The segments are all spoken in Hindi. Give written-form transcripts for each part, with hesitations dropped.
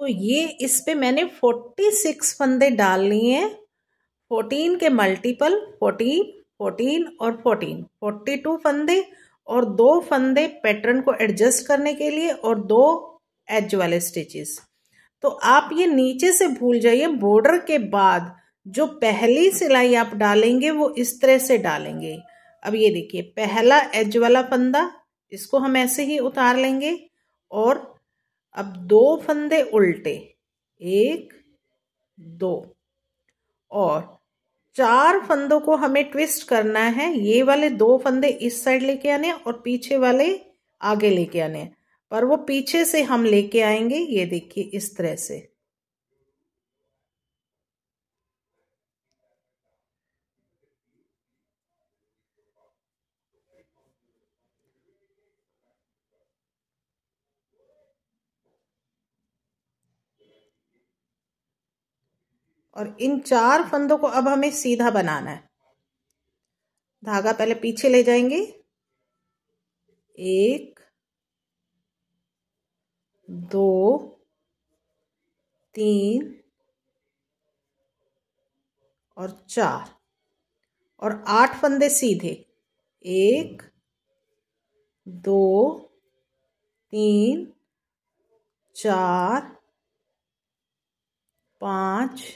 तो ये इस पे मैंने 46 फंदे डाल लिए हैं। 14 के मल्टीपल 14, 14 और 14, 42 फंदे और 2 फंदे पैटर्न को एडजस्ट करने के लिए और 2 एज वाले स्टिचेस। तो आप ये नीचे से भूल जाइए, बॉर्डर के बाद जो पहली सिलाई आप डालेंगे वो इस तरह से डालेंगे। अब ये देखिए पहला एज वाला फंदा, इसको हम ऐसे ही उतार लेंगे और अब 2 फंदे उल्टे, 1 2 और 4 फंदों को हमें ट्विस्ट करना है। ये वाले 2 फंदे इस साइड लेके आने और पीछे वाले आगे लेके आने, पर वो पीछे से हम लेके आएंगे। ये देखिए इस तरह से। और इन 4 फंदों को अब हमें सीधा बनाना है। धागा पहले पीछे ले जाएंगे, 1 2 3 और 4 और 8 फंदे सीधे, 1 2 3 4 5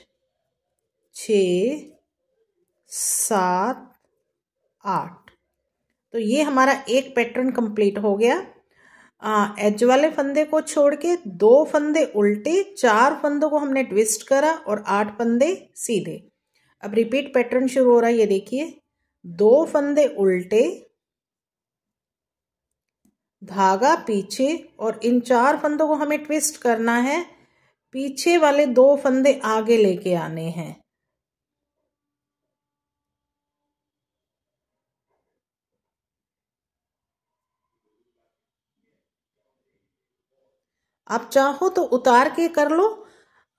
6 7 8। तो ये हमारा एक पैटर्न कंप्लीट हो गया। एज वाले फंदे को छोड़ के 2 फंदे उल्टे, 4 फंदों को हमने ट्विस्ट करा और 8 फंदे सीधे। अब रिपीट पैटर्न शुरू हो रहा है। ये देखिए 2 फंदे उल्टे, धागा पीछे और इन 4 फंदों को हमें ट्विस्ट करना है। पीछे वाले 2 फंदे आगे लेके आने हैं। आप चाहो तो उतार के कर लो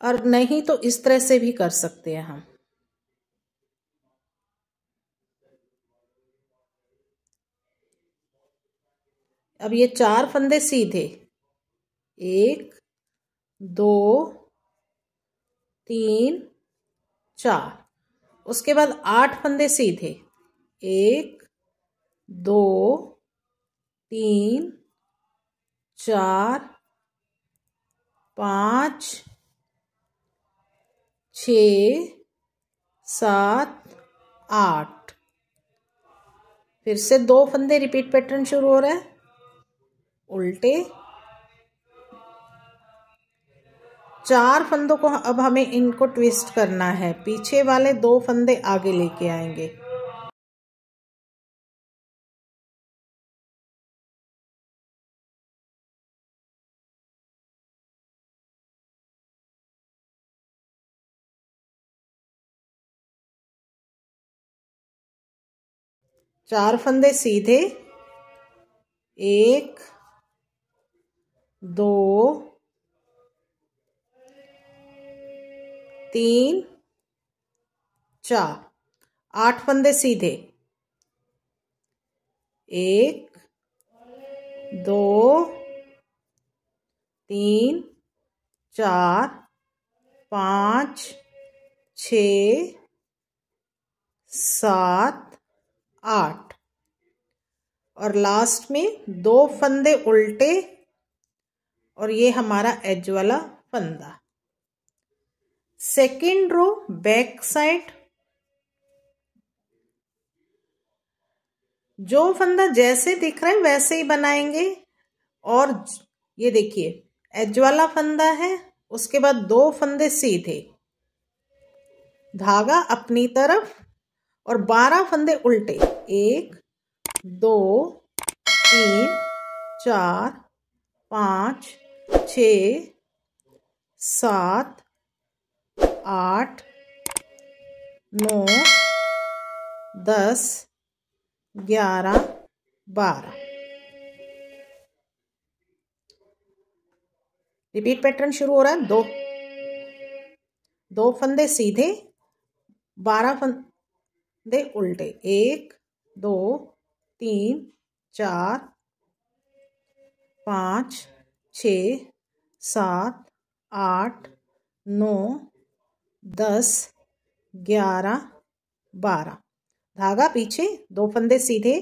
और नहीं तो इस तरह से भी कर सकते हैं हम। अब ये 4 फंदे सीधे, 1 2 3 4। उसके बाद 8 फंदे सीधे, 1 2 3 4 5 6 7 8। फिर से 2 फंदे, रिपीट पैटर्न शुरू हो रहा है। उल्टे, 4 फंदों को अब हमें इनको ट्विस्ट करना है। पीछे वाले 2 फंदे आगे लेके आएंगे। चार फंदे सीधे, 1 2 3 4। 8 फंदे सीधे, 1 2 3 4 5 6 7 8 और लास्ट में 2 फंदे उल्टे और ये हमारा एज वाला फंदा। सेकेंड रो बैक साइड, जो फंदा जैसे दिख रहा है वैसे ही बनाएंगे। और ये देखिए एज वाला फंदा है, उसके बाद 2 फंदे सीधे, धागा अपनी तरफ और 12 फंदे उल्टे, 1 2 3 4 5 6 7 8 9 10 11 12। रिपीट पैटर्न शुरू हो रहा है। 2 फंदे सीधे, 12 फंदे उल्टे, 1 2 3 4 5 6 7 8, 9, 10, 11, 12। धागा पीछे, 2 फंदे सीधे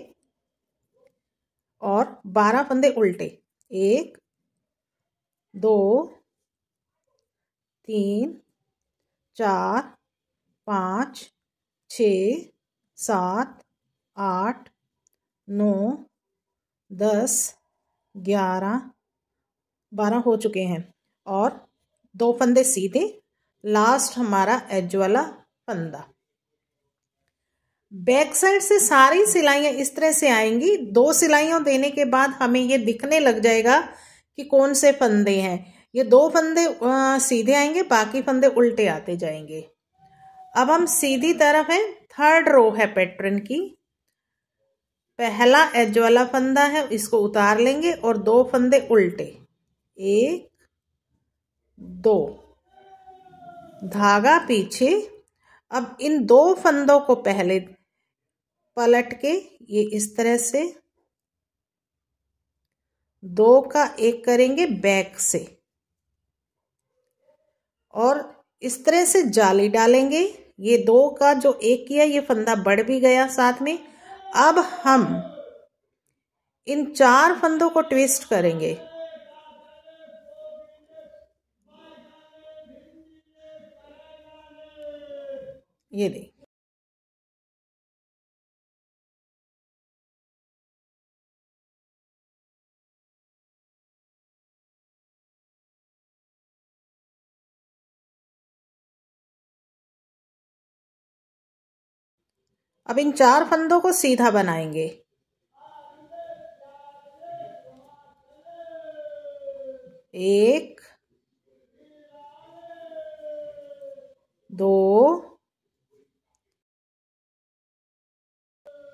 और 12 फंदे उल्टे। 1, 2, 3, 4, 5, 6, 7, 8, 9, 10, 11, 12 हो चुके हैं और 2 फंदे सीधे। लास्ट हमारा एज वाला फंदा। बैक साइड से सारी सिलाइयां इस तरह से आएंगी। 2 सिलाइयों देने के बाद हमें ये दिखने लग जाएगा कि कौन से फंदे हैं। ये 2 फंदे सीधे आएंगे, बाकी फंदे उल्टे आते जाएंगे। अब हम सीधी तरफ है, 3rd रो है पैटर्न की। पहला एज वाला फंदा है, इसको उतार लेंगे और 2 फंदे उल्टे। 1, 2, धागा पीछे। अब इन 2 फंदों को पहले पलट के ये इस तरह से 2 का एक करेंगे बैक से और इस तरह से जाली डालेंगे। ये 2 का जो एक किया ये फंदा बढ़ भी गया साथ में। अब हम इन 4 फंदों को ट्विस्ट करेंगे। ये देखिए, अब इन 4 फंदों को सीधा बनाएंगे। 1, 2,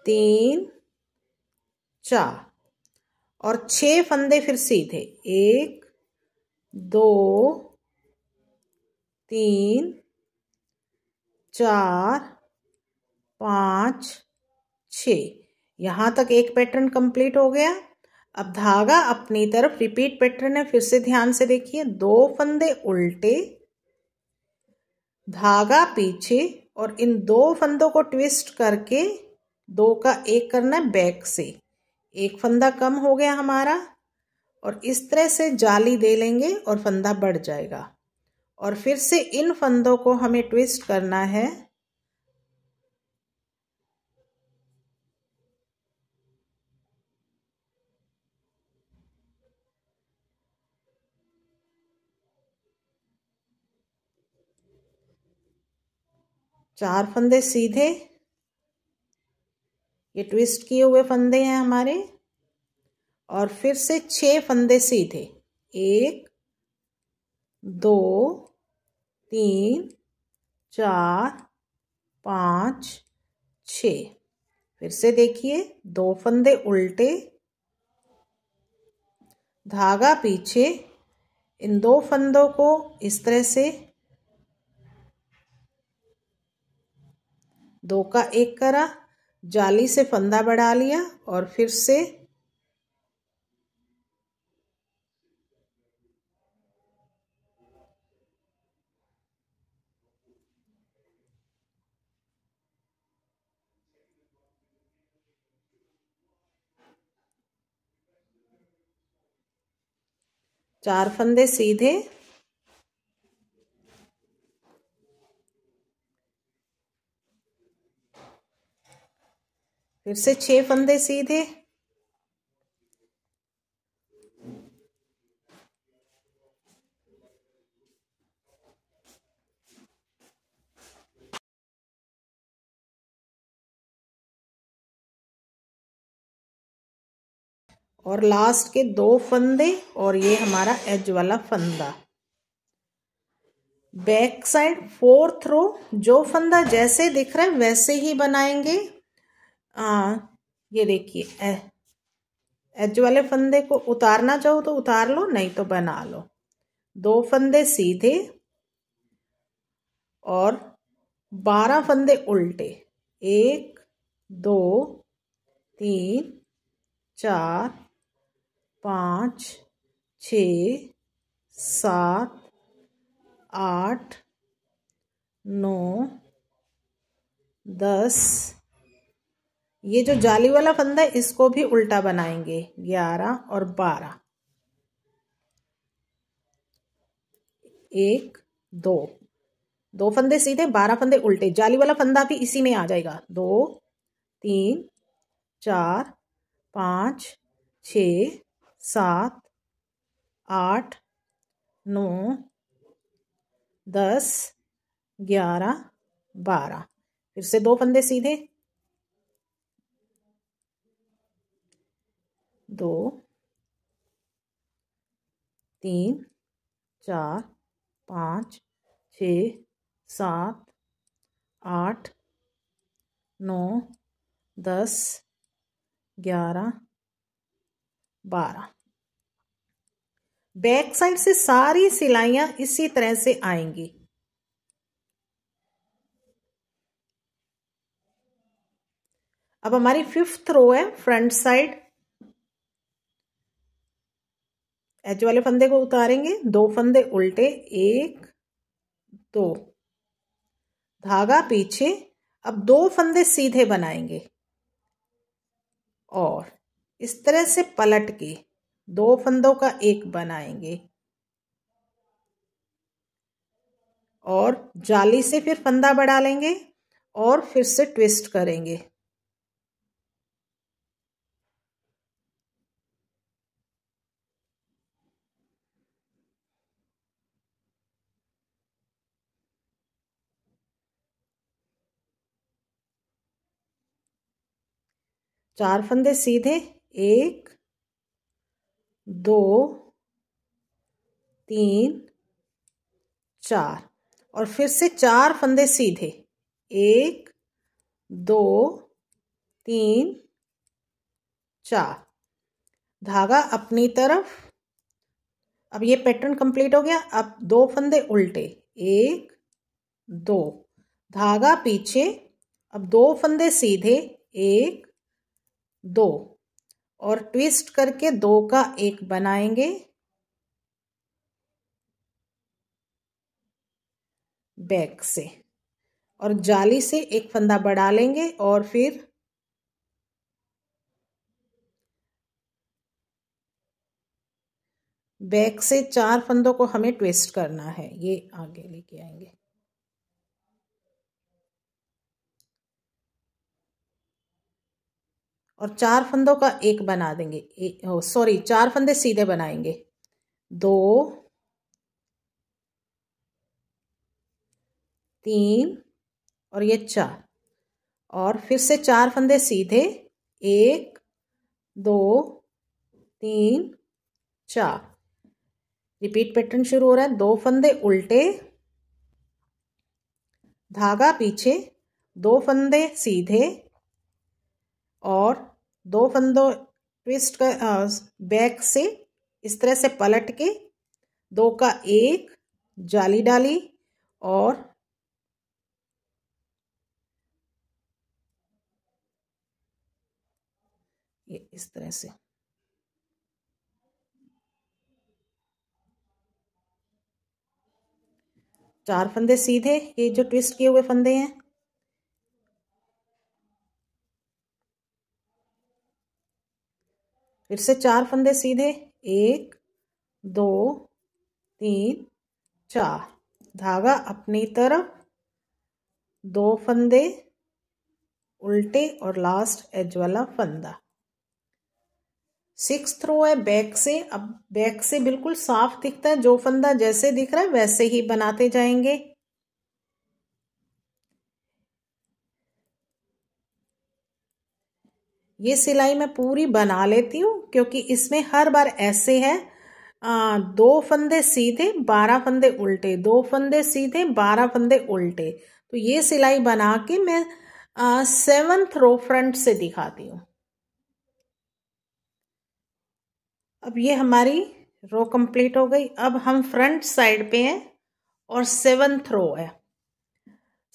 3, 4 और 6 फंदे फिर सीधे। 1, 2, 3, 4, 5, 6। यहां तक एक पैटर्न कंप्लीट हो गया। अब धागा अपनी तरफ, रिपीट पैटर्न है, फिर से ध्यान से देखिए। 2 फंदे उल्टे, धागा पीछे और इन 2 फंदों को ट्विस्ट करके 2 का एक करना है बैक से। एक फंदा कम हो गया हमारा और इस तरह से जाली दे लेंगे और फंदा बढ़ जाएगा। और फिर से इन फंदों को हमें ट्विस्ट करना है। चार फंदे सीधे, ये ट्विस्ट किए हुए फंदे हैं हमारे। और फिर से 6 फंदे सीधे। 1, 2, 3, 4, 5, 6। फिर से देखिए, 2 फंदे उल्टे, धागा पीछे। इन 2 फंदों को इस तरह से 2 का एक करा, जाली से फंदा बढ़ा लिया और फिर से चार फंदे सीधे, फिर से 6 फंदे सीधे, और लास्ट के 2 फंदे और ये हमारा एज वाला फंदा। बैक साइड 4th रो, जो फंदा जैसे दिख रहा है वैसे ही बनाएंगे। ये देखिए, एज वाले फंदे को उतारना चाहो तो उतार लो, नहीं तो बना लो। 2 फंदे सीधे और 12 फंदे उल्टे। 1, 2, 3, 4, 5, 6, 7, 8 9 10। ये जो जाली वाला फंदा है इसको भी उल्टा बनाएंगे, 11 और 12। 1 2 2 फंदे सीधे, 12 फंदे उल्टे। जाली वाला फंदा भी इसी में आ जाएगा। 2 3 4 5 6 7 8 9 10 11 12। फिर से 2 फंदे सीधे, 2 3 4 5 6 7 8 9 10 11 12। बैक साइड से सारी सिलाइयां इसी तरह से आएंगी। अब हमारी 5th रो है फ्रंट साइड। एज वाले फंदे को उतारेंगे, 2 फंदे उल्टे, 1 2, धागा पीछे। अब 2 फंदे सीधे बनाएंगे और इस तरह से पलट के 2 फंदों का एक बनाएंगे और जाली से फिर फंदा बढ़ा लेंगे और फिर से ट्विस्ट करेंगे। चार फंदे सीधे, 1 2 3 4 और फिर से 4 फंदे सीधे, 1 2 3 4, धागा अपनी तरफ। अब ये पैटर्न कंप्लीट हो गया। अब 2 फंदे उल्टे, 1 2, धागा पीछे। अब 2 फंदे सीधे, 1 2 और ट्विस्ट करके 2 का एक बनाएंगे बैक से और जाली से एक फंदा बढ़ा लेंगे और फिर बैक से 4 फंदों को हमें ट्विस्ट करना है। ये आगे लेके आएंगे और 4 फंदों का एक बना देंगे। सॉरी, 4 फंदे सीधे बनाएंगे, 2 3 और ये 4 और फिर से 4 फंदे सीधे, 1 2 3 4। रिपीट पैटर्न शुरू हो रहा है। 2 फंदे उल्टे, धागा पीछे, 2 फंदे सीधे और 2 फंदों ट्विस्ट कर बैक से इस तरह से पलट के 2 का एक, जाली डाली और ये इस तरह से। चार फंदे सीधे, ये जो ट्विस्ट किए हुए फंदे हैं, फिर से 4 फंदे सीधे, 1 2 3 4, धागा अपनी तरफ, 2 फंदे उल्टे और लास्ट एज वाला फंदा। 6th रो है बैक से। अब बैक से बिल्कुल साफ दिखता है, जो फंदा जैसे दिख रहा है वैसे ही बनाते जाएंगे। ये सिलाई मैं पूरी बना लेती हूँ क्योंकि इसमें हर बार ऐसे है, 2 फंदे सीधे 12 फंदे उल्टे, 2 फंदे सीधे 12 फंदे उल्टे। तो ये सिलाई बना के मैं 7th रो फ्रंट से दिखाती हूँ। अब ये हमारी रो कंप्लीट हो गई। अब हम फ्रंट साइड पे हैं और 7th रो है।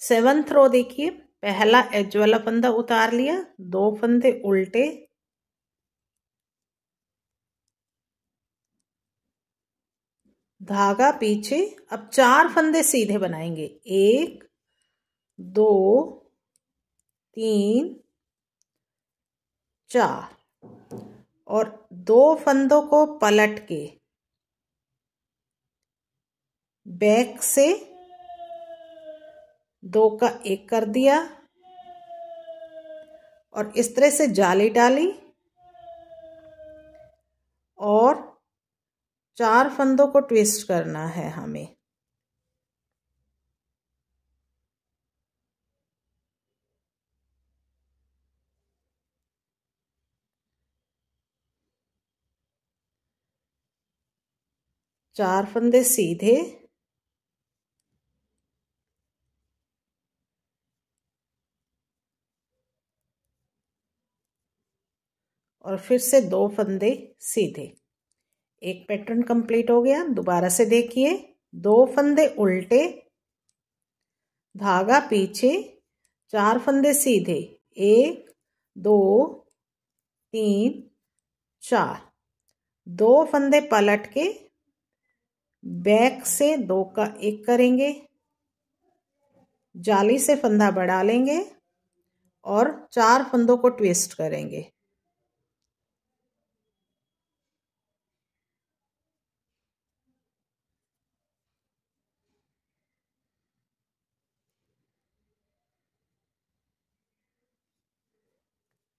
7th रो देखिए, पहला एज वाला फंदा उतार लिया, 2 फंदे उल्टे, धागा पीछे। अब 4 फंदे सीधे बनाएंगे, 1 2 3 4 और 2 फंदों को पलट के बैक से 2 का 1 कर दिया और इस तरह से जाली डाली और 4 फंदों को ट्विस्ट करना है हमें। चार फंदे सीधे और फिर से 2 फंदे सीधे। एक पैटर्न कंप्लीट हो गया। दोबारा से देखिए, 2 फंदे उल्टे, धागा पीछे, 4 फंदे सीधे, 1 2 3 4, 2 फंदे पलट के बैक से 2 का 1 करेंगे, जाली से फंदा बढ़ा लेंगे और 4 फंदों को ट्विस्ट करेंगे।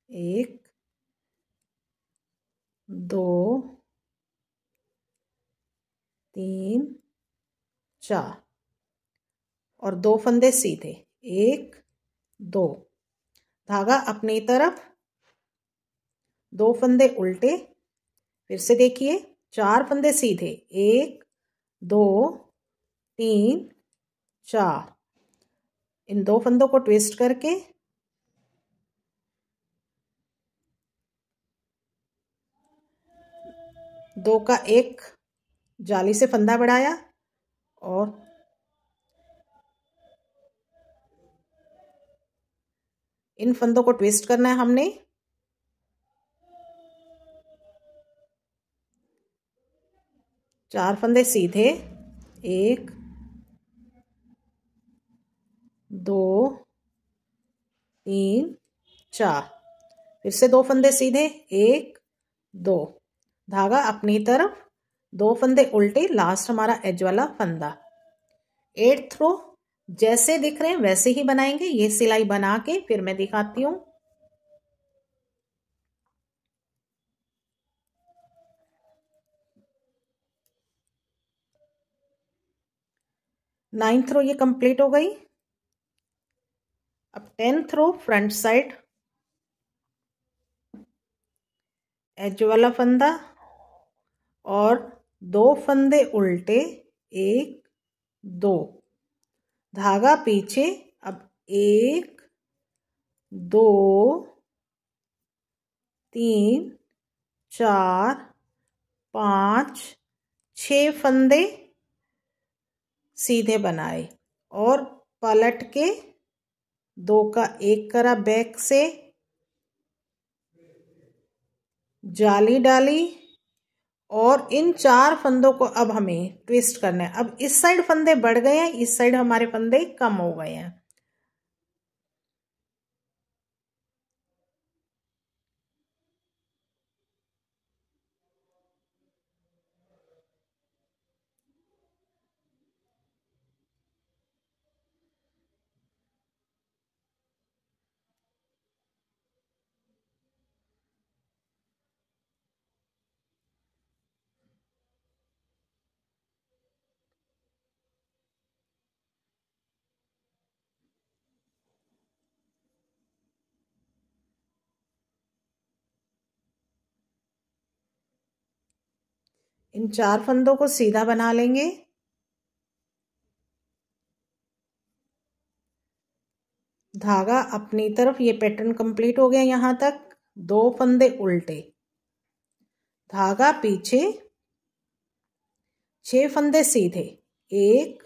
एक, 2 3 4 और 2 फंदे सीधे, 1 2, धागा अपनी तरफ, 2 फंदे उल्टे, फिर से देखिए, 4 फंदे सीधे, 1 2 3 4, इन 2 फंदों को ट्विस्ट करके दो का 1 जाली से फंदा बढ़ाया और इन फंदों को ट्विस्ट करना है हमने। चार फंदे सीधे, 1 2 3 4, फिर से 2 फंदे सीधे, 1 2, धागा अपनी तरफ, 2 फंदे उल्टे, लास्ट हमारा एज वाला फंदा। 8th रो जैसे दिख रहे हैं वैसे ही बनाएंगे। ये सिलाई बना के फिर मैं दिखाती हूँ। 9th रो ये कंप्लीट हो गई। अब 10th रो फ्रंट साइड, एज वाला फंदा और 2 फंदे उल्टे, 1 2, धागा पीछे। अब 1 2 3 4 5 6 फंदे सीधे बनाए और पलट के 2 का 1 करा, बैक से जाली डाली और इन 4 फंदों को अब हमें ट्विस्ट करना है। अब इस साइड फंदे बढ़ गए हैं, इस साइड हमारे फंदे कम हो गए हैं। इन 4 फंदों को सीधा बना लेंगे। धागा अपनी तरफ, ये पैटर्न कंप्लीट हो गया यहां तक। 2 फंदे उल्टे, धागा पीछे, 6 फंदे सीधे, 1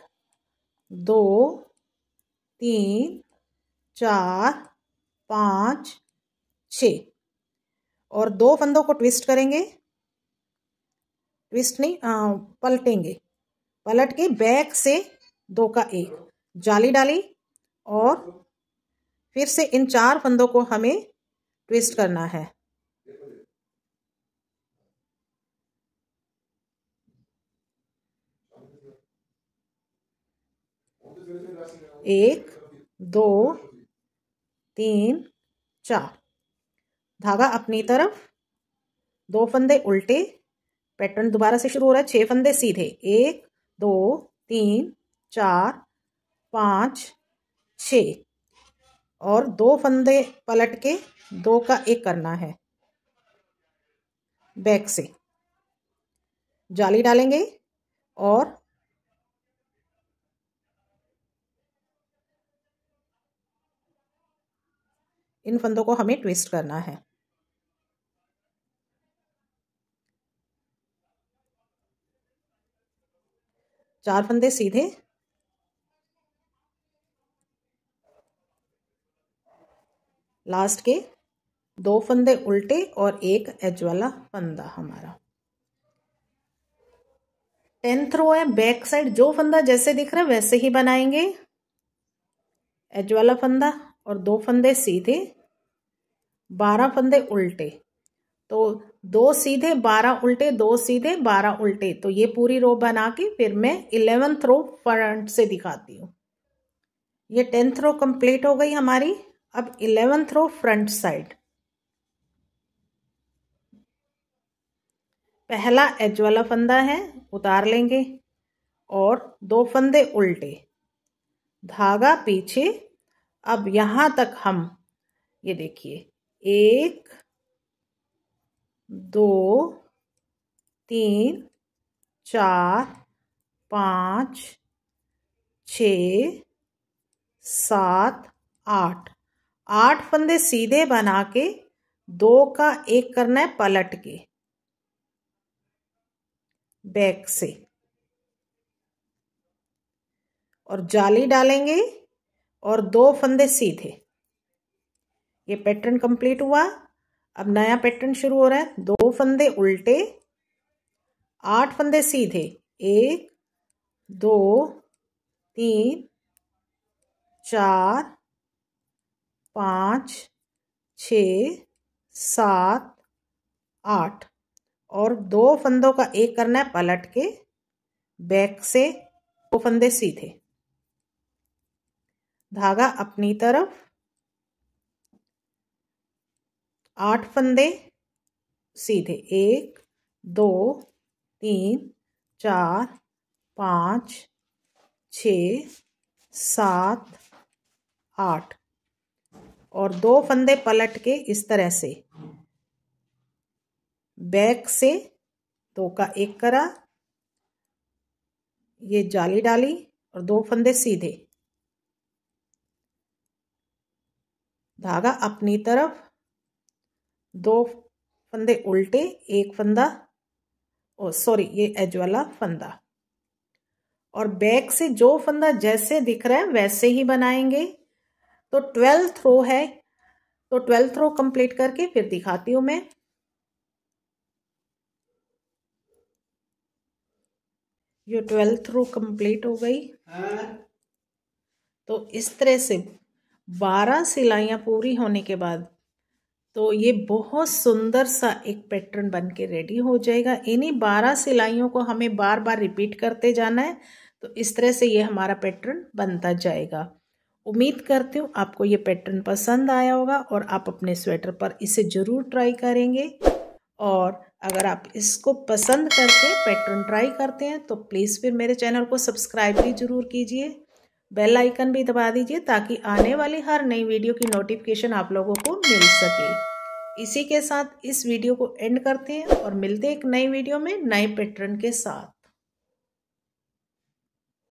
2 3 4 5 6 और 2 फंदों को ट्विस्ट करेंगे, ट्विस्ट नहीं पलटेंगे। पलट के बैक से 2 का 1 जाली डाली और फिर से इन 4 फंदों को हमें ट्विस्ट करना है। एक, 2, 3, 4। धागा अपनी तरफ, 2 फंदे उल्टे, पैटर्न दोबारा से शुरू हो रहा है। 6 फंदे सीधे, 1, 2, 3, 4, 5, 6 और 2 फंदे पलट के 2 का 1 करना है। बैक से जाली डालेंगे और इन फंदों को हमें ट्विस्ट करना है। चार फंदे सीधे, लास्ट के 2 फंदे उल्टे और 1 एज वाला फंदा हमारा। 10th रो है, बैक साइड जो फंदा जैसे दिख रहा है वैसे ही बनाएंगे। एज वाला फंदा और 2 फंदे सीधे, 12 फंदे उल्टे, तो 2 सीधे 12 उल्टे, 2 सीधे 12 उल्टे। तो ये पूरी रो बना के फिर मैं 11th रो फ्रंट से दिखाती हूँ। ये 10th रो कंप्लीट हो गई हमारी। अब 11th रो फ्रंट साइड, पहला एज वाला फंदा है, उतार लेंगे और 2 फंदे उल्टे, धागा पीछे। अब यहां तक हम ये देखिए 1, 2, 3, 4, 5, 6, 7, 8 8 फंदे सीधे बना के 2 का 1 करना है पलट के बैक से और जाली डालेंगे और 2 फंदे सीधे। ये पैटर्न कंप्लीट हुआ। अब नया पैटर्न शुरू हो रहा है। 2 फंदे उल्टे, 8 फंदे सीधे, 1, 2, 3, 4, 5, 6, 7, 8 और 2 फंदों का 1 करना है पलट के बैक से, 2 फंदे सीधे, धागा अपनी तरफ, 8 फंदे सीधे, 1, 2, 3, 4, 5, 6, 7, 8 और 2 फंदे पलट के इस तरह से बैक से 2 का 1 करा, ये जाली डाली और 2 फंदे सीधे, धागा अपनी तरफ, 2 फंदे उल्टे, 1 फंदा ये एज वाला फंदा और बैक से जो फंदा जैसे दिख रहा है वैसे ही बनाएंगे। तो 12th रो है, तो 12th रो कंप्लीट करके फिर दिखाती हूं मैं। ये 12th रो कंप्लीट हो गई। तो इस तरह से 12 सिलाइयां पूरी होने के बाद तो ये बहुत सुंदर सा एक पैटर्न बन के रेडी हो जाएगा। इन्हीं 12 सिलाइयों को हमें बार बार रिपीट करते जाना है। तो इस तरह से ये हमारा पैटर्न बनता जाएगा। उम्मीद करती हूँ आपको ये पैटर्न पसंद आया होगा और आप अपने स्वेटर पर इसे ज़रूर ट्राई करेंगे। और अगर आप इसको पसंद करके पैटर्न ट्राई करते हैं तो प्लीज़ फिर मेरे चैनल को सब्सक्राइब भी ज़रूर कीजिए, बेल आइकन भी दबा दीजिए ताकि आने वाली हर नई वीडियो की नोटिफिकेशन आप लोगों को मिल सके। इसी के साथ इस वीडियो को एंड करते हैं और मिलते हैं एक नई वीडियो में नए पैटर्न के साथ।